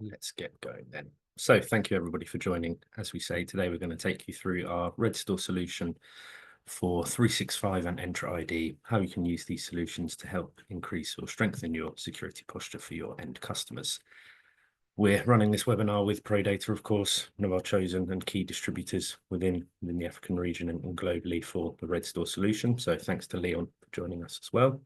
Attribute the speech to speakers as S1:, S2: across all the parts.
S1: Let's get going then. So thank you everybody for joining. As we say, today we're going to take you through our Redstor solution for 365 and Entra ID, how you can use these solutions to help increase or strengthen your security posture for your end customers. We're running this webinar with PRODATA, of course, one of our chosen and key distributors within the African region and globally for the Redstor solution. So thanks to Leon for joining us as well.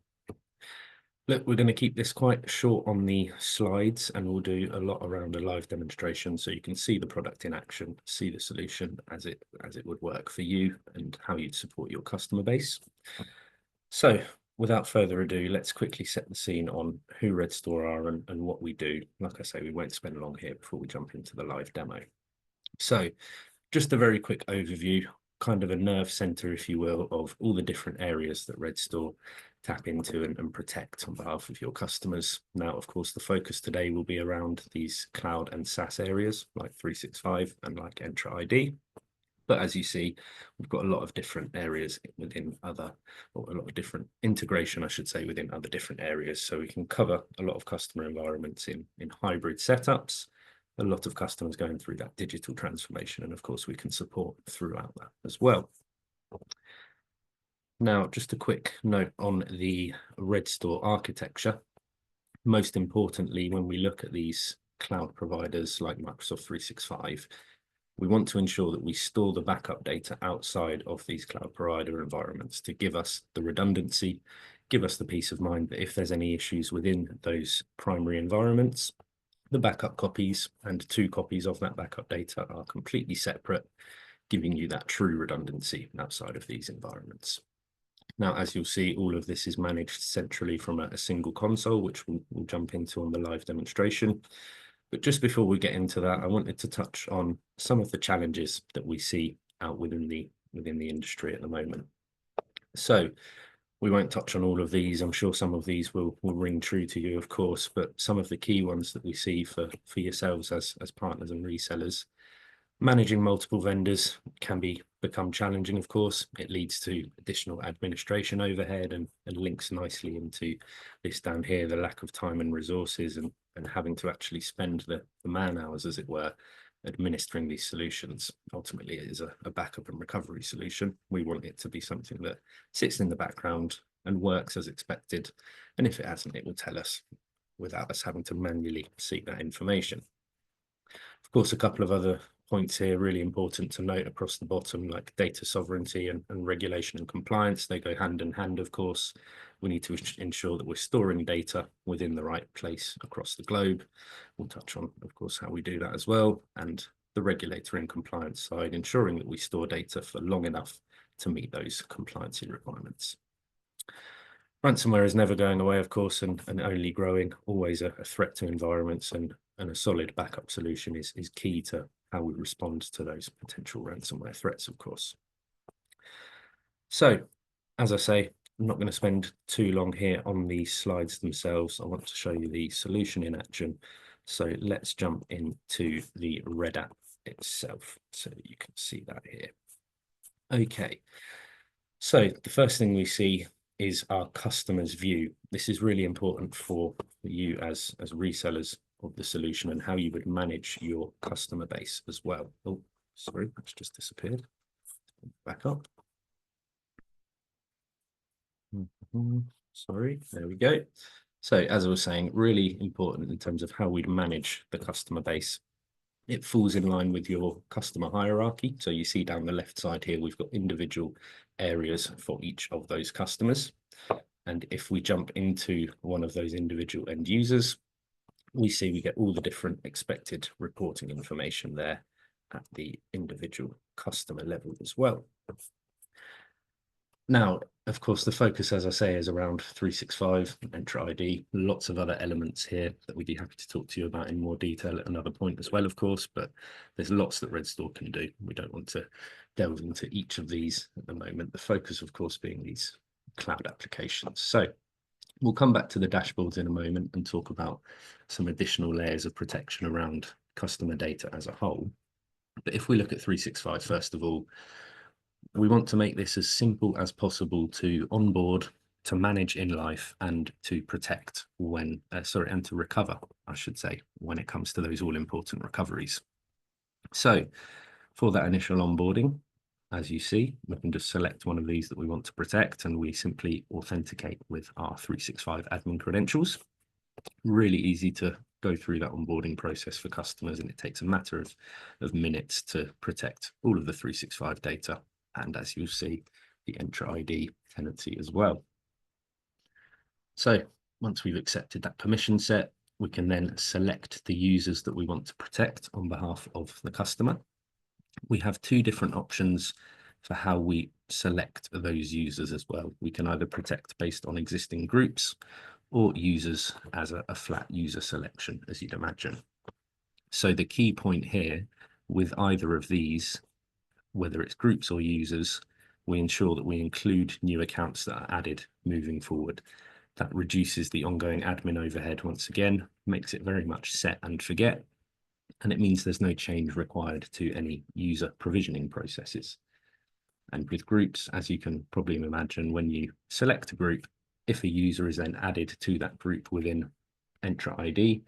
S1: Look, we're going to keep this quite short on the slides, and we'll do a lot around a live demonstration so you can see the product in action, see the solution as it would work for you and how you'd support your customer base. So without further ado, let's quickly set the scene on who Redstor are and what we do. Like I say, we won't spend long here before we jump into the live demo. So just a very quick overview, kind of a nerve center, if you will, of all the different areas that Redstor tap into and protect on behalf of your customers. Now, of course, the focus today will be around these cloud and SaaS areas like 365 and like Entra ID. But as you see, we've got a lot of different areas within other, or a lot of different integration, I should say, within other different areas. So we can cover a lot of customer environments in hybrid setups, a lot of customers going through that digital transformation. And of course, we can support throughout that as well. Now, just a quick note on the Redstor architecture. Most importantly, when we look at these cloud providers like Microsoft 365, we want to ensure that we store the backup data outside of these cloud provider environments to give us the redundancy, give us the peace of mind that if there's any issues within those primary environments, the backup copies and 2 copies of that backup data are completely separate, giving you that true redundancy outside of these environments. Now, as you'll see, all of this is managed centrally from a single console, which we'll jump into on the live demonstration. But just before we get into that, I wanted to touch on some of the challenges that we see out within the industry at the moment. So we won't touch on all of these. I'm sure some of these will ring true to you, of course, but some of the key ones that we see for yourselves as partners and resellers. Managing multiple vendors can become challenging, of course. It leads to additional administration overhead and links nicely into this down here, the lack of time and resources and having to actually spend the man hours, as it were, administering these solutions. Ultimately, it is a backup and recovery solution. We want it to be something that sits in the background and works as expected. And if it hasn't, it will tell us without us having to manually seek that information. Of course, a couple of other points here really important to note across the bottom, like data sovereignty and regulation and compliance. They go hand in hand, of course. We need to ensure that we're storing data within the right place across the globe. We'll touch on, of course, how we do that as well. And the regulatory and compliance side, ensuring that we store data for long enough to meet those compliance requirements. Ransomware is never going away, of course, and only growing, always a threat to environments, and a solid backup solution is key to how we respond to those potential ransomware threats, of course. So, as I say, I'm not going to spend too long here on these slides themselves. I want to show you the solution in action. So let's jump into the Red app itself so you can see that here. Okay, so the first thing we see is our customer's view. This is really important for you as resellers of the solution and how you would manage your customer base as well. Oh, sorry, that's just disappeared. Back up. Sorry, there we go. So as I was saying, really important in terms of how we'd manage the customer base. It falls in line with your customer hierarchy. So you see down the left side here, we've got individual areas for each of those customers. And if we jump into one of those individual end users, we see we get all the different expected reporting information there at the individual customer level as well. Now, of course, the focus, as I say, is around 365, Entra ID, lots of other elements here that we'd be happy to talk to you about in more detail at another point as well, of course, but there's lots that Redstor can do. We don't want to delve into each of these at the moment. The focus, of course, being these cloud applications. So we'll come back to the dashboards in a moment and talk about some additional layers of protection around customer data as a whole. But if we look at 365, first of all, we want to make this as simple as possible to onboard, to manage in life and to protect when, and to recover, I should say, when it comes to those all-important recoveries. So for that initial onboarding, as you see, we can just select one of these that we want to protect, and we simply authenticate with our 365 admin credentials. Really easy to go through that onboarding process for customers, and it takes a matter of minutes to protect all of the 365 data, and as you'll see, the Entra ID tenancy as well. So once we've accepted that permission set, we can then select the users that we want to protect on behalf of the customer. We have two different options for how we select those users as well. We can either protect based on existing groups or users as a flat user selection, as you'd imagine. So the key point here with either of these, whether it's groups or users, we ensure that we include new accounts that are added moving forward. That reduces the ongoing admin overhead once again, makes it very much set and forget, and it means there's no change required to any user provisioning processes. And with groups, as you can probably imagine, when you select a group, if a user is then added to that group within Entra ID,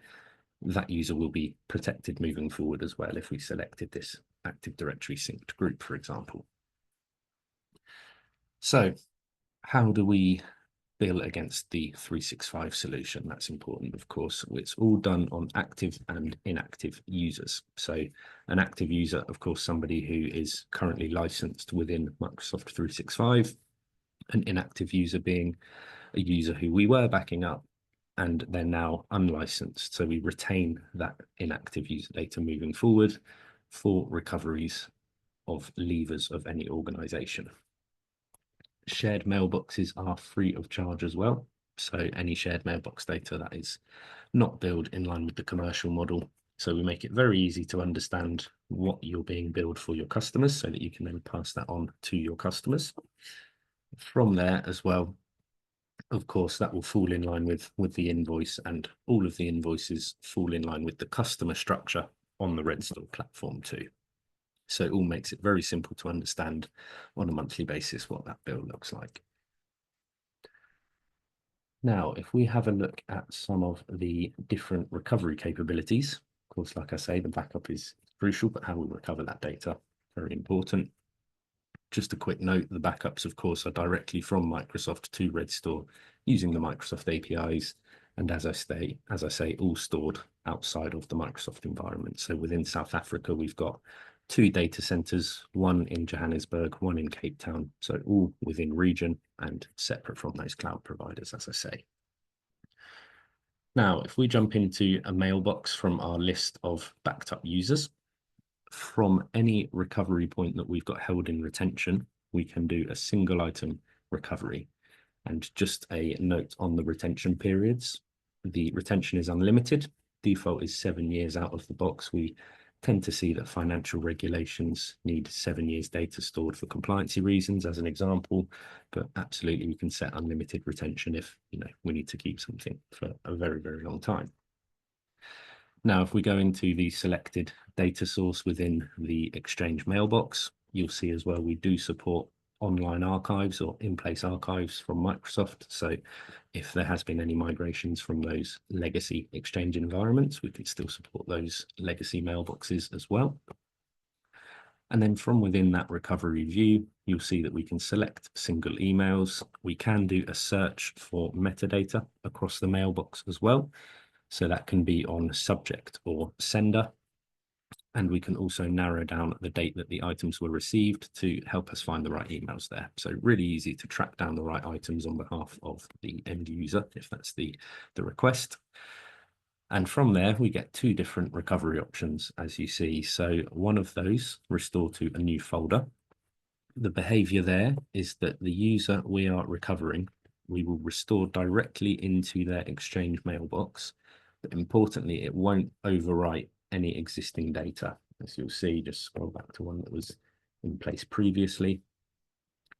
S1: that user will be protected moving forward as well if we selected this Active Directory synced group, for example. So how do we bill against the 365 solution? That's important, of course. It's all done on active and inactive users. So an active user, of course, somebody who is currently licensed within Microsoft 365, an inactive user being a user who we were backing up and they're now unlicensed. So we retain that inactive user data moving forward for recoveries of levers of any organization. Shared mailboxes are free of charge as well. So any shared mailbox data that is not billed in line with the commercial model. So we make it very easy to understand what you're being billed for your customers so that you can then pass that on to your customers. From there as well, of course, that will fall in line with the invoice, and all of the invoices fall in line with the customer structure on the Redstor platform too. So it all makes it very simple to understand on a monthly basis what that bill looks like. Now, if we have a look at some of the different recovery capabilities, of course, like I say, the backup is crucial, but how we recover that data, very important. Just a quick note, the backups, of course, are directly from Microsoft to Redstor using the Microsoft APIs. And as I say, all stored outside of the Microsoft environment. So within South Africa, we've got 2 data centers, one in Johannesburg, one in Cape Town. So all within region and separate from those cloud providers, as I say. Now, if we jump into a mailbox from our list of backed up users, from any recovery point that we've got held in retention, we can do a single item recovery. And just a note on the retention periods, the retention is unlimited. Default is 7 years out of the box. We tend to see that financial regulations need 7 years data stored for compliancy reasons, as an example, but absolutely we can set unlimited retention if we need to keep something for a very, very long time. Now, if we go into the selected data source within the Exchange mailbox, you'll see as well we do support online archives or in-place archives from Microsoft. So if there has been any migrations from those legacy Exchange environments, we can still support those legacy mailboxes as well. And then from within that recovery view, you'll see that we can select single emails. We can do a search for metadata across the mailbox as well. So that can be on subject or sender. And we can also narrow down the date that the items were received to help us find the right emails there. So really easy to track down the right items on behalf of the end user, if that's the request. And from there, we get 2 different recovery options, as you see. So one of those, restore to a new folder. The behavior there is that the user we are recovering, we will restore directly into their Exchange mailbox. But importantly, it won't overwrite any existing data. As you'll see, just scroll back to one that was in place previously.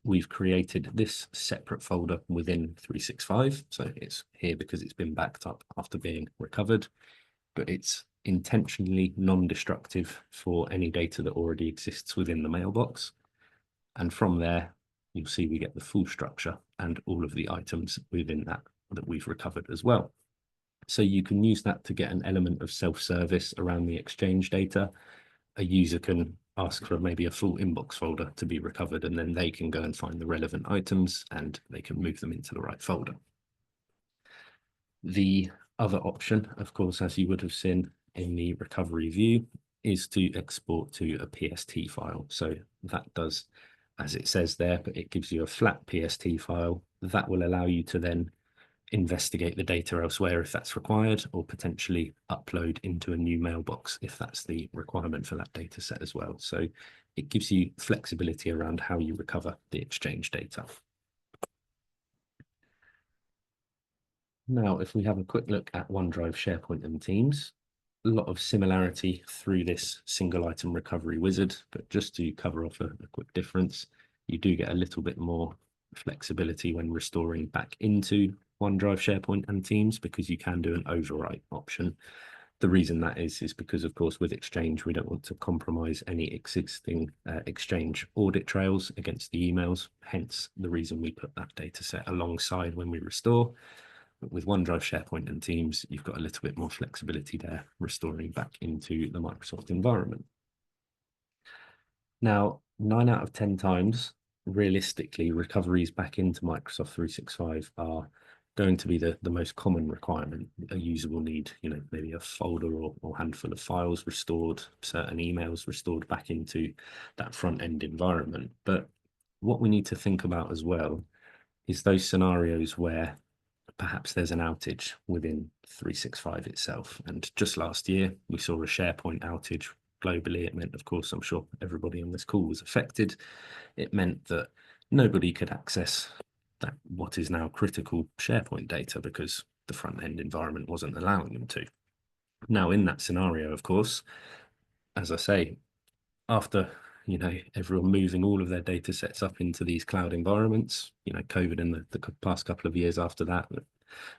S1: We've created this separate folder within 365. So it's here because it's been backed up after being recovered, but it's intentionally non-destructive for any data that already exists within the mailbox. And from there, you'll see we get the full structure and all of the items within that we've recovered as well. So you can use that to get an element of self-service around the Exchange data. A user can ask for maybe a full inbox folder to be recovered, and then they can go and find the relevant items and they can move them into the right folder. The other option, of course, as you would have seen in the recovery view, is to export to a PST file. So that does, as it says there, but it gives you a flat PST file that will allow you to then investigate the data elsewhere if that's required, or potentially upload into a new mailbox if that's the requirement for that data set as well. So it gives you flexibility around how you recover the Exchange data. Now, if we have a quick look at OneDrive, SharePoint and Teams, a lot of similarity through this single item recovery wizard, but just to cover off a quick difference, you do get a little bit more flexibility when restoring back into OneDrive, SharePoint and Teams, because you can do an overwrite option. The reason that is because, of course, with Exchange, we don't want to compromise any existing Exchange audit trails against the emails, hence the reason we put that data set alongside when we restore. But with OneDrive, SharePoint and Teams, you've got a little bit more flexibility there, restoring back into the Microsoft environment. Now, 9 out of 10 times, realistically, recoveries back into Microsoft 365 are going to be the most common requirement. A user will need, maybe a folder or handful of files restored, certain emails restored back into that front end environment. But what we need to think about as well is those scenarios where perhaps there's an outage within 365 itself. And just last year, we saw a SharePoint outage globally. It meant, of course, I'm sure everybody on this call was affected. It meant that nobody could access that what is now critical SharePoint data because the front end environment wasn't allowing them to. Now, in that scenario, of course, as I say, after everyone moving all of their data sets up into these cloud environments, COVID and the past couple of years after that,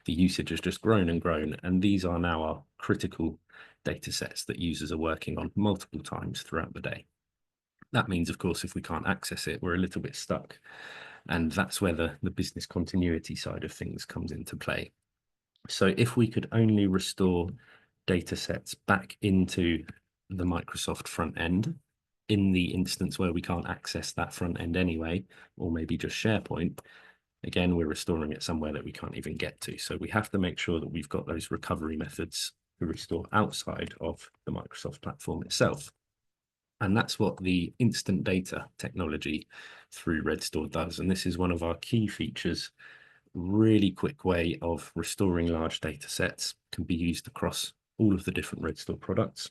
S1: the usage has just grown and grown. And these are now our critical data sets that users are working on multiple times throughout the day. That means, of course, if we can't access it, we're a little bit stuck. And that's where the business continuity side of things comes into play. So if we could only restore data sets back into the Microsoft front end, in the instance where we can't access that front end anyway, or maybe just SharePoint, again, we're restoring it somewhere that we can't even get to. So we have to make sure that we've got those recovery methods to restore outside of the Microsoft platform itself. And that's what the instant data technology through Redstor does. And this is one of our key features. Really quick way of restoring large data sets, can be used across all of the different Redstor products,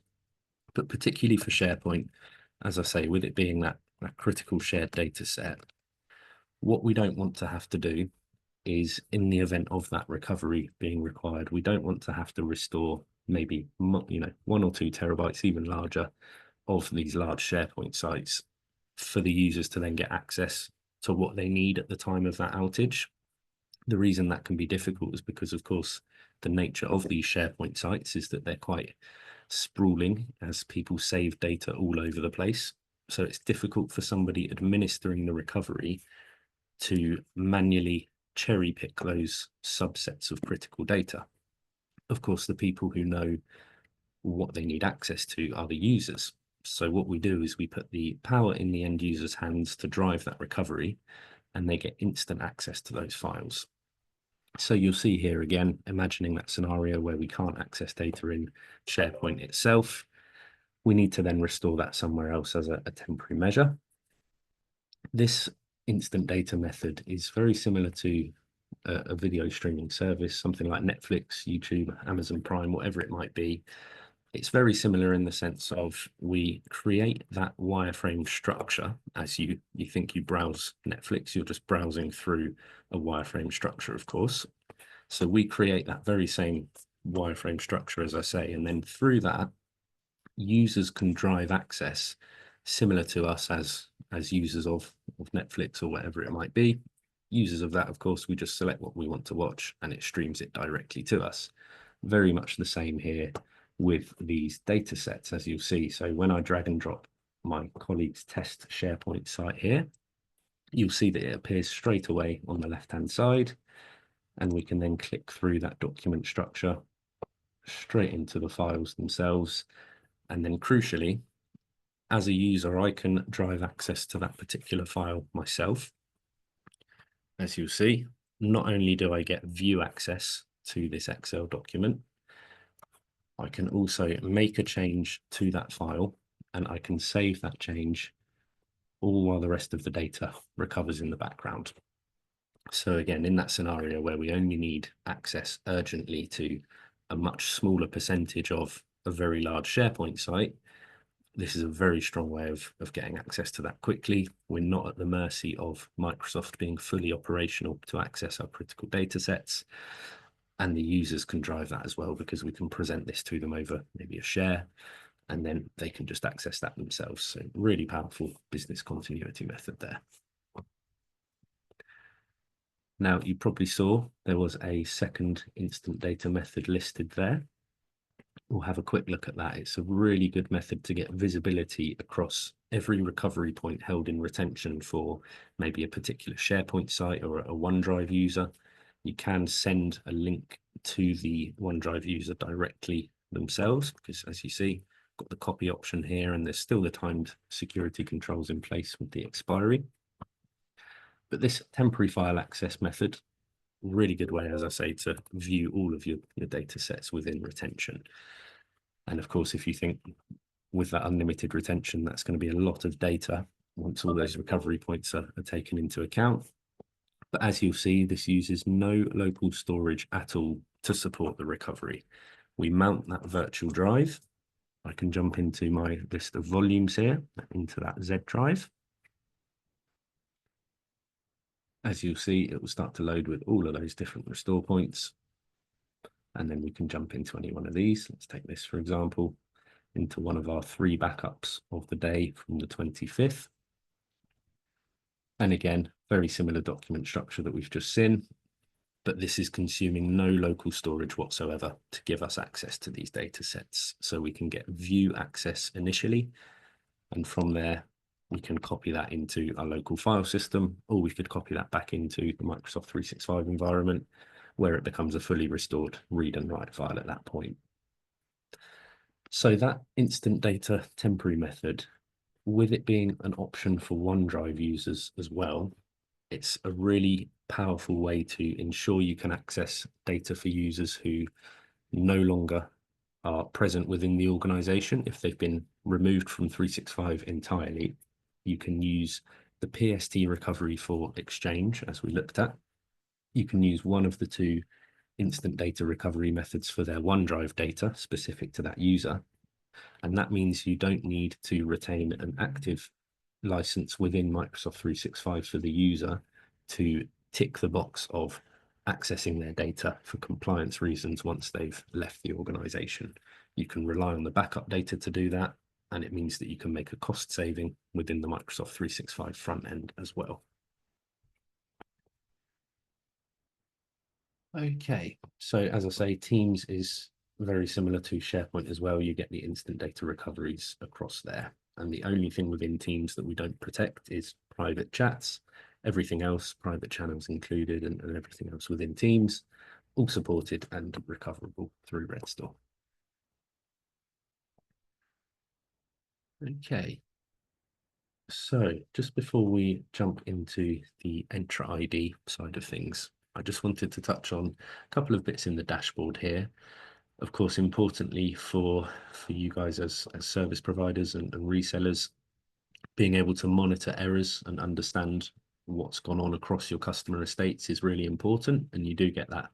S1: but particularly for SharePoint, as I say, with it being that critical shared data set, what we don't want to have to do is, in the event of that recovery being required, we don't want to have to restore maybe 1 or 2 terabytes, even larger, of these large SharePoint sites for the users to then get access to what they need at the time of that outage. The reason that can be difficult is because, of course, the nature of these SharePoint sites is that they're quite sprawling as people save data all over the place. So it's difficult for somebody administering the recovery to manually cherry pick those subsets of critical data. Of course, the people who know what they need access to are the users. So what we do is we put the power in the end user's hands to drive that recovery, and they get instant access to those files. So you'll see here again, imagining that scenario where we can't access data in SharePoint itself, we need to then restore that somewhere else as a temporary measure. This instant data method is very similar to a video streaming service, something like Netflix, YouTube, Amazon Prime, whatever it might be. It's very similar in the sense of we create that wireframe structure. As you think you browse Netflix, you're just browsing through a wireframe structure, of course. So we create that very same wireframe structure, as I say, and then through that, users can drive access similar to us as users of Netflix or whatever it might be. Users of that, of course, we just select what we want to watch and it streams it directly to us. Very much the same here with these data sets, as you'll see. So when I drag and drop my colleague's test SharePoint site here, you'll see that it appears straight away on the left-hand side, and we can then click through that document structure straight into the files themselves. And then crucially, as a user, I can drive access to that particular file myself. As you'll see, not only do I get view access to this Excel document, I can also make a change to that file, and I can save that change all while the rest of the data recovers in the background. So again, in that scenario where we only need access urgently to a much smaller percentage of a very large SharePoint site, this is a very strong way of getting access to that quickly. We're not at the mercy of Microsoft being fully operational to access our critical data sets. And the users can drive that as well, because we can present this to them over maybe a share, and then they can just access that themselves. So really powerful business continuity method there. Now, you probably saw there was a second instant data method listed there. We'll have a quick look at that. It's a really good method to get visibility across every recovery point held in retention for maybe a particular SharePoint site or a OneDrive user. You can send a link to the OneDrive user directly themselves, because as you see, got the copy option here, and there's still the timed security controls in place with the expiry. But this temporary file access method, really good way, as I say, to view all of your data sets within retention. And of course, if you think with that unlimited retention, that's going to be a lot of data once all those recovery points are taken into account. But as you'll see, this uses no local storage at all to support the recovery. We mount that virtual drive. I can jump into my list of volumes here, into that Z drive. As you'll see, it will start to load with all of those different restore points. And then we can jump into any one of these. Let's take this, for example, into one of our 3 backups of the day from the 25th. And again, very similar document structure that we've just seen, but this is consuming no local storage whatsoever to give us access to these data sets. So we can get view access initially, and from there, we can copy that into our local file system, or we could copy that back into the Microsoft 365 environment, where it becomes a fully restored read and write file at that point. So that instant data temporary method, with it being an option for OneDrive users as well, it's a really powerful way to ensure you can access data for users who no longer are present within the organization. If they've been removed from 365 entirely, you can use the PST recovery for Exchange, as we looked at. You can use one of the 2 instant data recovery methods for their OneDrive data specific to that user. And that means you don't need to retain an active license within Microsoft 365 for the user to tick the box of accessing their data for compliance reasons once they've left the organization. You can rely on the backup data to do that, and it means that you can make a cost saving within the Microsoft 365 front end as well. Okay, so as I say, Teams is very similar to SharePoint as well. You get the instant data recoveries across there. And the only thing within Teams that we don't protect is private chats. Everything else, private channels included, and everything else within Teams, all supported and recoverable through Redstor. Okay, so just before we jump into the Entra ID side of things, I just wanted to touch on a couple of bits in the dashboard here. Of course, importantly for you guys as service providers and resellers, being able to monitor errors and understand what's gone on across your customer estates is really important. And you do get that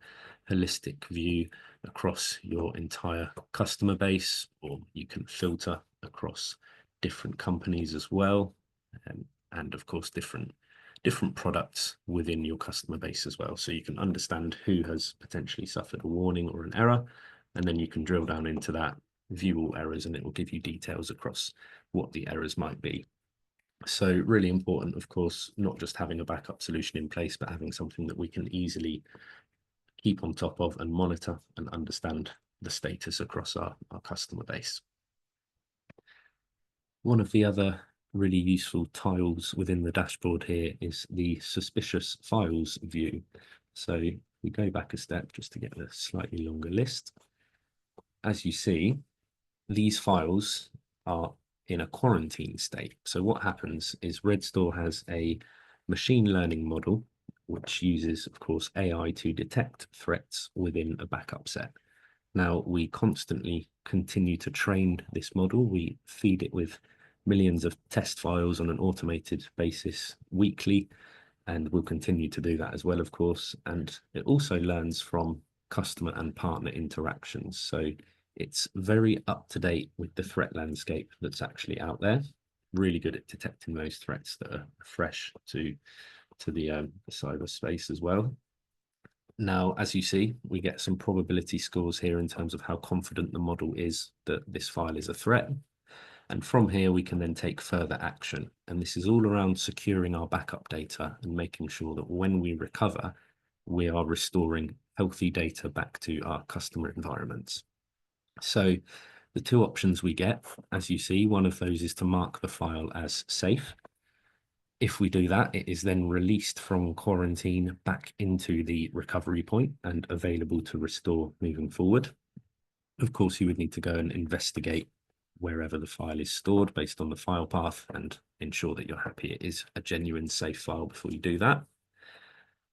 S1: holistic view across your entire customer base, or you can filter across different companies as well. And of course, different products within your customer base as well. So you can understand who has potentially suffered a warning or an error, and then you can drill down into that, view all errors, and it will give you details across what the errors might be. So really important, of course, not just having a backup solution in place, but having something that we can easily keep on top of and monitor and understand the status across our customer base. One of the other really useful tiles within the dashboard here is the suspicious files view. So we go back a step just to get a slightly longer list. As you see, these files are in a quarantine state. So what happens is Redstor has a machine learning model, which uses, of course, AI to detect threats within a backup set. Now, we constantly continue to train this model. We feed it with millions of test files on an automated basis weekly, and we'll continue to do that as well, of course. And it also learns from customer and partner interactions. So it's very up to date with the threat landscape that's actually out there. Really good at detecting those threats that are fresh to the cyberspace as well. Now, as you see, we get some probability scores here in terms of how confident the model is that this file is a threat. And from here, we can then take further action. And this is all around securing our backup data and making sure that when we recover, we are restoring healthy data back to our customer environments. So the two options we get, as you see, one of those is to mark the file as safe. If we do that, it is then released from quarantine back into the recovery point and available to restore moving forward. Of course, you would need to go and investigate wherever the file is stored based on the file path and ensure that you're happy it is a genuine safe file before you do that.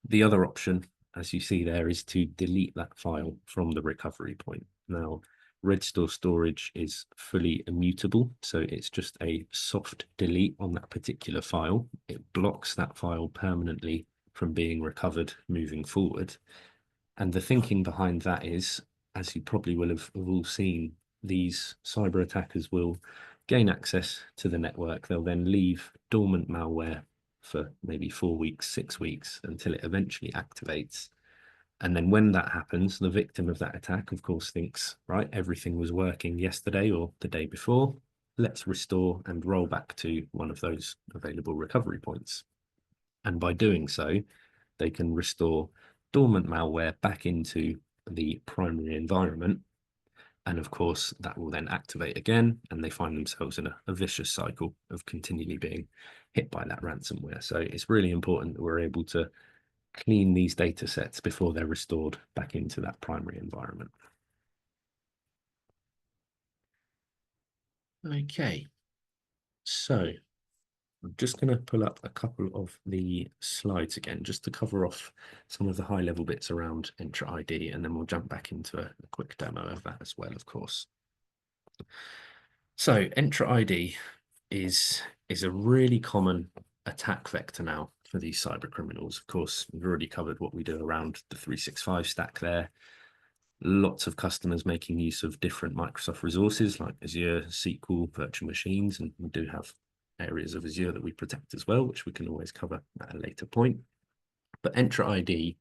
S1: The other option, as you see there, is to delete that file from the recovery point. Now, Redstor storage is fully immutable, so it's just a soft delete on that particular file. It blocks that file permanently from being recovered moving forward. And the thinking behind that is, as you probably will have all seen, these cyber attackers will gain access to the network. They'll then leave dormant malware for maybe 4 weeks, 6 weeks, until it eventually activates. And then when that happens, the victim of that attack, of course, thinks, right, everything was working yesterday or the day before. Let's restore and roll back to one of those available recovery points. And by doing so, they can restore dormant malware back into the primary environment. And of course, that will then activate again, and they find themselves in a vicious cycle of continually being hit by that ransomware. So it's really important that we're able to clean these data sets before they're restored back into that primary environment. Okay, so I'm just going to pull up a couple of the slides again, just to cover off some of the high level bits around Entra ID, and then we'll jump back into a quick demo of that as well, of course. So Entra ID is a really common attack vector now for these cyber criminals. Of course, we've already covered what we do around the 365 stack there. Lots of customers making use of different Microsoft resources like Azure, SQL, virtual machines, and we do have areas of Azure that we protect as well, which we can always cover at a later point. But Entra ID,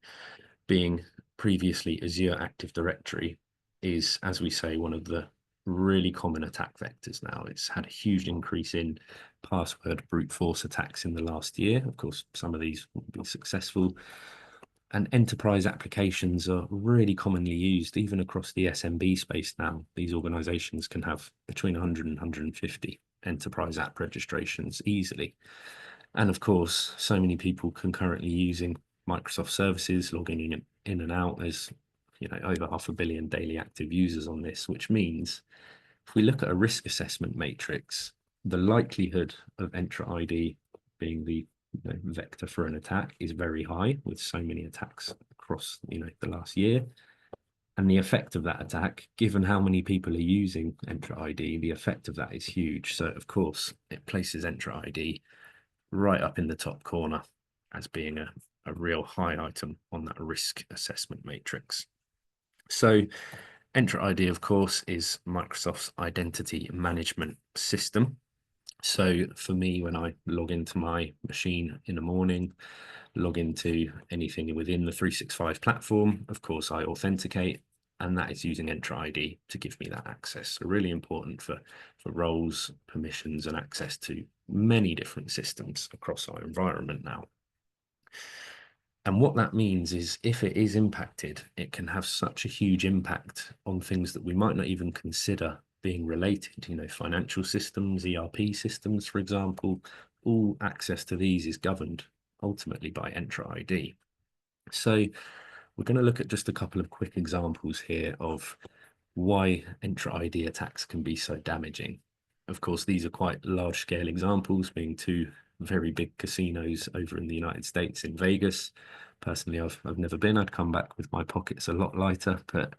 S1: being previously Azure Active Directory, is, as we say, one of the really common attack vectors now. It's had a huge increase in password brute force attacks in the last year. Of course, some of these will be successful. And enterprise applications are really commonly used, even across the SMB space now. These organizations can have between 100 and 150 enterprise app registrations easily. And of course, so many people concurrently using Microsoft services, logging in and out. There's, you know, over 500 million daily active users on this, which means if we look at a risk assessment matrix, the likelihood of Entra ID being the vector for an attack is very high, with so many attacks across the last year. And the effect of that attack, given how many people are using Entra ID, the effect of that is huge. So of course it places Entra ID right up in the top corner as being a real high item on that risk assessment matrix. So Entra ID, of course, is Microsoft's identity management system. So for me, when I log into my machine in the morning, log into anything within the 365 platform, of course, I authenticate, and that is using Entra ID to give me that access. So really important for roles, permissions, and access to many different systems across our environment now. And what that means is if it is impacted, it can have such a huge impact on things that we might not even consider being related, you know, financial systems, ERP systems, for example, all access to these is governed ultimately by Entra ID. So we're going to look at just a couple of quick examples here of why Entra ID attacks can be so damaging. Of course, these are quite large scale examples, being two very big casinos over in the United States in Vegas. Personally, I've never been. I'd come back with my pockets a lot lighter, but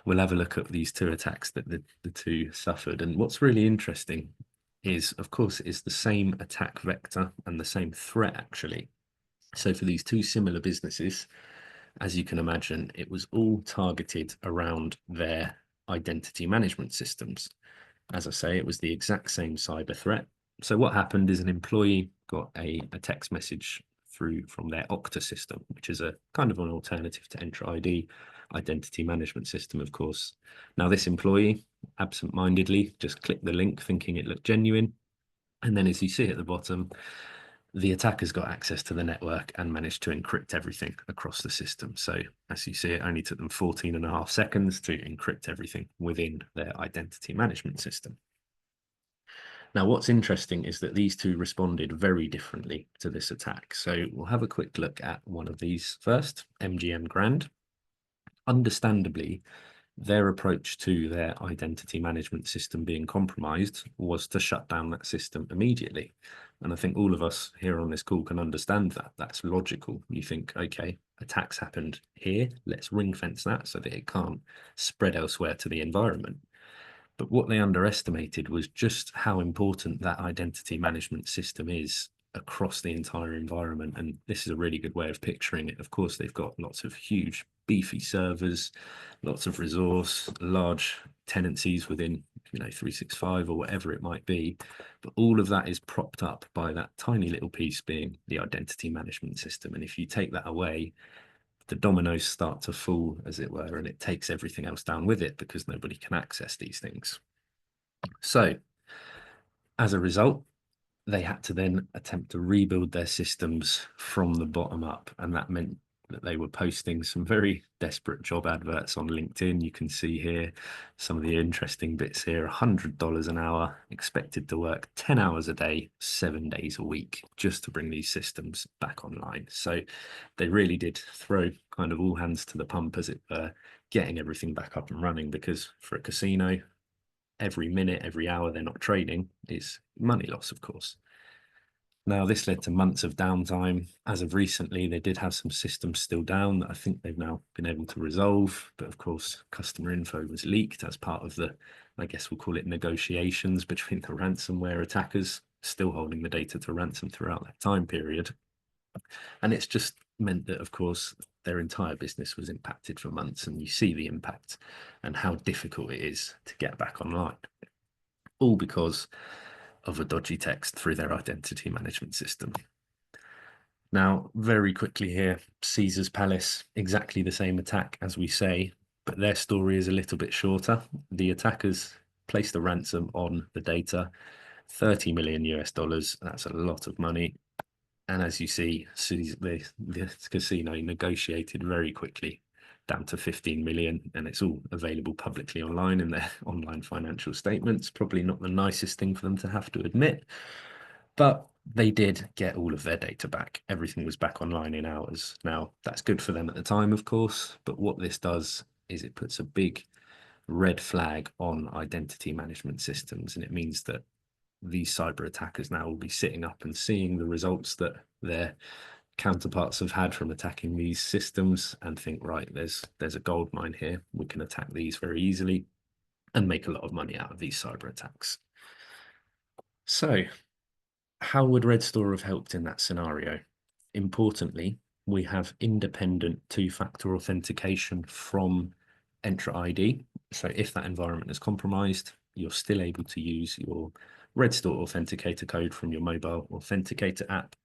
S1: we'll have a look at these two attacks that the two suffered. And what's really interesting is, of course, it's the same attack vector and the same threat, actually. So for these two similar businesses, as you can imagine, it was all targeted around their identity management systems. As I say, it was the exact same cyber threat. So what happened is an employee got a text message through from their Okta system, which is a kind of an alternative to Entra ID identity management system, of course. Now, this employee absent-mindedly just clicked the link thinking it looked genuine. And then as you see at the bottom, the attackers got access to the network and managed to encrypt everything across the system. So as you see, it only took them 14.5 seconds to encrypt everything within their identity management system. Now, what's interesting is that these two responded very differently to this attack. So we'll have a quick look at one of these first, MGM Grand. Understandably, their approach to their identity management system being compromised was to shut down that system immediately. And I think all of us here on this call can understand that. That's logical. You think, okay, attacks happened here, let's ring fence that so that it can't spread elsewhere to the environment. But what they underestimated was just how important that identity management system is across the entire environment. And this is a really good way of picturing it. Of course, they've got lots of huge, beefy servers, lots of resource, large tenancies within, you know, 365 or whatever it might be. But all of that is propped up by that tiny little piece being the identity management system. And if you take that away, the dominoes start to fall, as it were, and it takes everything else down with it because nobody can access these things. So as a result, they had to then attempt to rebuild their systems from the bottom up. And that meant that they were posting some very desperate job adverts on LinkedIn. You can see here some of the interesting bits here. $100 an hour, expected to work 10 hours a day, 7 days a week, just to bring these systems back online. So they really did throw kind of all hands to the pump, as it were, getting everything back up and running, because for a casino, every minute, every hour they're not trading is money loss, of course. Now, this led to months of downtime. As of recently, they did have some systems still down that I think they've now been able to resolve. But of course, customer info was leaked as part of the, I guess we'll call it, negotiations between the ransomware attackers, still holding the data to ransom throughout that time period. And it's just meant that, of course, their entire business was impacted for months. And you see the impact and how difficult it is to get back online, all because of a dodgy text through their identity management system. Now, very quickly here, Caesar's Palace, exactly the same attack as we say, but their story is a little bit shorter. The attackers placed a ransom on the data, 30 million US dollars. That's a lot of money. And as you see, the casino negotiated very quickly down to 15 million, and it's all available publicly online in their online financial statements. Probably not the nicest thing for them to have to admit, but they did get all of their data back. Everything was back online in hours. Now, that's good for them at the time, of course, but what this does is it puts a big red flag on identity management systems, and it means that these cyber attackers now will be sitting up and seeing the results that their counterparts have had from attacking these systems and think, right, there's a gold mine here. We can attack these very easily and make a lot of money out of these cyber attacks. So how would Redstor have helped in that scenario? Importantly, we have independent two-factor authentication from Entra ID. So if that environment is compromised, you're still able to use your Redstor authenticator code from your mobile authenticator app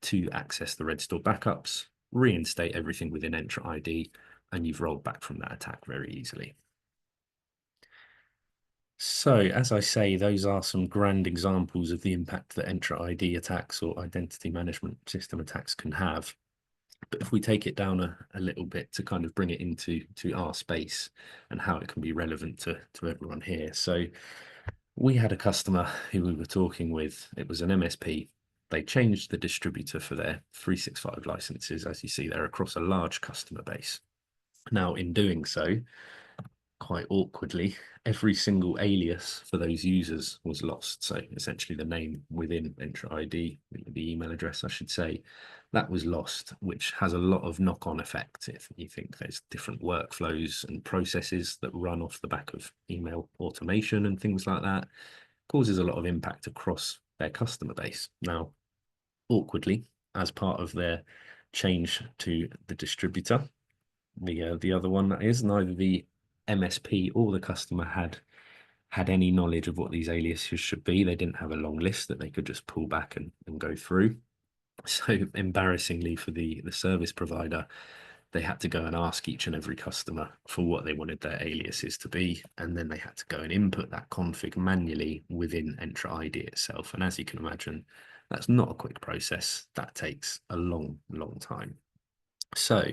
S1: to access the Redstor backups, reinstate everything within Entra ID, and you've rolled back from that attack very easily. So, as I say, those are some grand examples of the impact that Entra ID attacks or identity management system attacks can have. But if we take it down a little bit to kind of bring it into our space and how it can be relevant to everyone here. So we had a customer who we were talking with. It was an MSP. They changed the distributor for their 365 licenses, as you see there, across a large customer base. Now, in doing so, quite awkwardly, every single alias for those users was lost. So essentially the name within Entra ID, the email address, I should say, that was lost, which has a lot of knock-on effect. If you think there's different workflows and processes that run off the back of email automation and things like that, causes a lot of impact across their customer base. Now, awkwardly, as part of their change to the distributor, the other one that is, neither the MSP or the customer had any knowledge of what these aliases should be. They didn't have a long list that they could just pull back and go through. So embarrassingly for the service provider, they had to go and ask each and every customer for what they wanted their aliases to be, and then they had to go and input that config manually within Entra ID itself. And as you can imagine, that's not a quick process. That takes a long time. So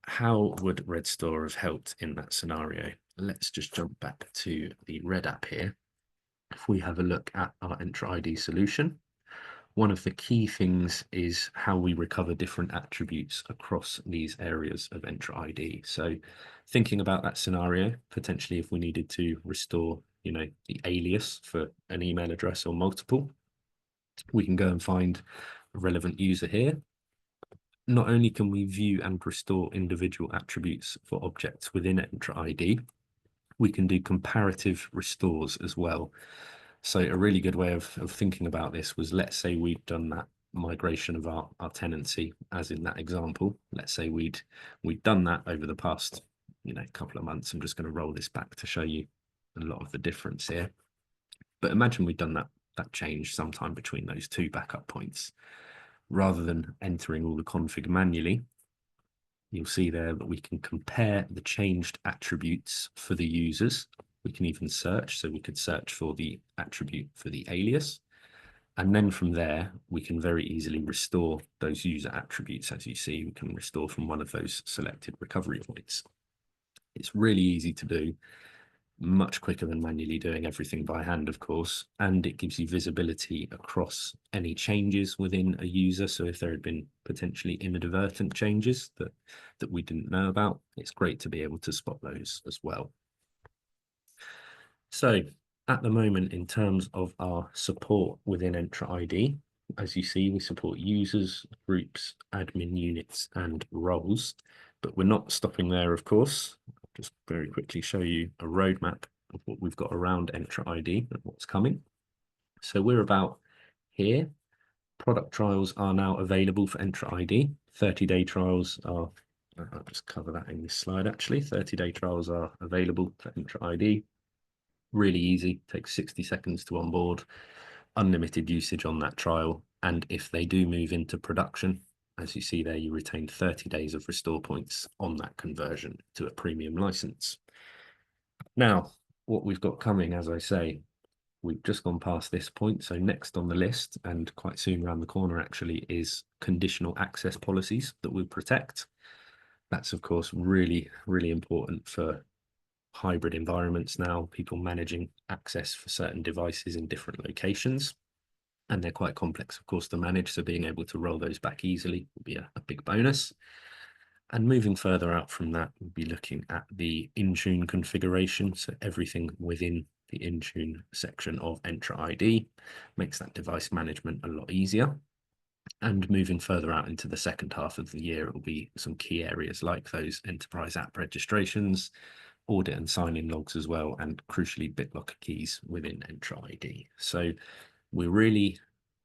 S1: how would Redstor have helped in that scenario? Let's just jump back to the Red app here. If we have a look at our Entra ID solution, one of the key things is how we recover different attributes across these areas of Entra ID. So thinking about that scenario, potentially if we needed to restore, the alias for an email address or multiple, we can go and find a relevant user here. Not only can we view and restore individual attributes for objects within Entra ID, we can do comparative restores as well. So a really good way of thinking about this was, let's say we'd done that migration of our tenancy, as in that example. Let's say we'd done that over the past couple of months. I'm just going to roll this back to show you a lot of the difference here. But imagine we'd done that change sometime between those two backup points. Rather than entering all the config manually, you'll see there that we can compare the changed attributes for the users. We can even search, so we could search for the attribute for the alias. And then from there, we can very easily restore those user attributes. As you see, we can restore from one of those selected recovery points. It's really easy to do, much quicker than manually doing everything by hand, of course, and it gives you visibility across any changes within a user. So if there had been potentially inadvertent changes that we didn't know about, it's great to be able to spot those as well. So at the moment, in terms of our support within Entra ID, as you see, we support users, groups, admin units, and roles, but we're not stopping there, of course. I'll just very quickly show you a roadmap of what we've got around Entra ID and what's coming. So we're about here. Product trials are now available for Entra ID. 30-day trials are, I'll just cover that in this slide actually. 30-day trials are available for Entra ID. Really easy, takes 60 seconds to onboard, unlimited usage on that trial. And if they do move into production, as you see there, you retain 30 days of restore points on that conversion to a premium license. Now, what we've got coming, as I say, we've just gone past this point. So next on the list, and quite soon around the corner actually, is conditional access policies that will protect. That's of course really important for hybrid environments now, people managing access for certain devices in different locations. And they're quite complex, of course, to manage. So being able to roll those back easily will be a big bonus. And moving further out from that, we'll be looking at the Intune configuration. So everything within the Intune section of Entra ID makes that device management a lot easier. And moving further out into the second half of the year, it will be some key areas like those enterprise app registrations, audit and sign-in logs as well, and crucially BitLocker keys within Entra ID. So we're really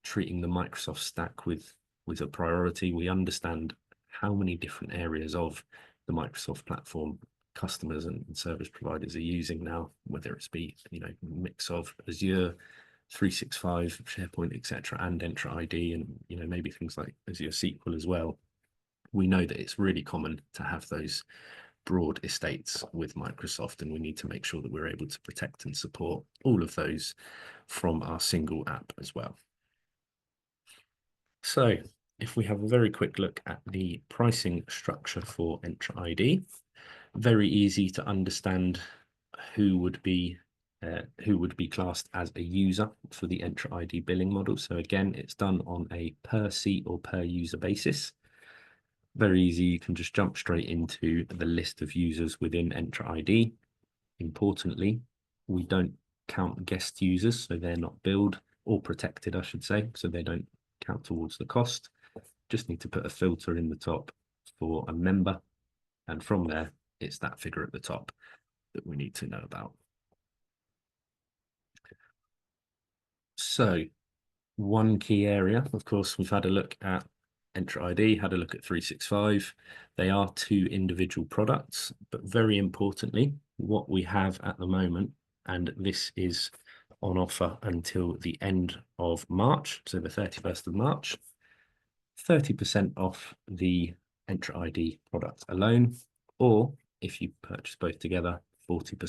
S1: treating the Microsoft stack with a priority. We understand how many different areas of the Microsoft platform customers and service providers are using now, whether it's be mix of Azure, 365, SharePoint, etc., and Entra ID, and maybe things like Azure SQL as well. We know that it's really common to have those broad estates with Microsoft, and we need to make sure that we're able to protect and support all of those from our single app as well. So if we have a very quick look at the pricing structure for Entra ID, very easy to understand who would be classed as a user for the Entra ID billing model. So again, it's done on a per seat or per user basis. Very easy, you can just jump straight into the list of users within Entra ID. Importantly, we don't count guest users, so they're not billed or protected, I should say, so they don't count towards the cost. Just need to put a filter in the top for a member, and from there, it's that figure at the top that we need to know about. So one key area, of course, we've had a look at Entra ID, had a look at 365. They are two individual products, but very importantly, what we have at the moment, and this is on offer until the end of March, so the 31st of March, 30% off the Entra ID product alone, or if you purchase both together, 40%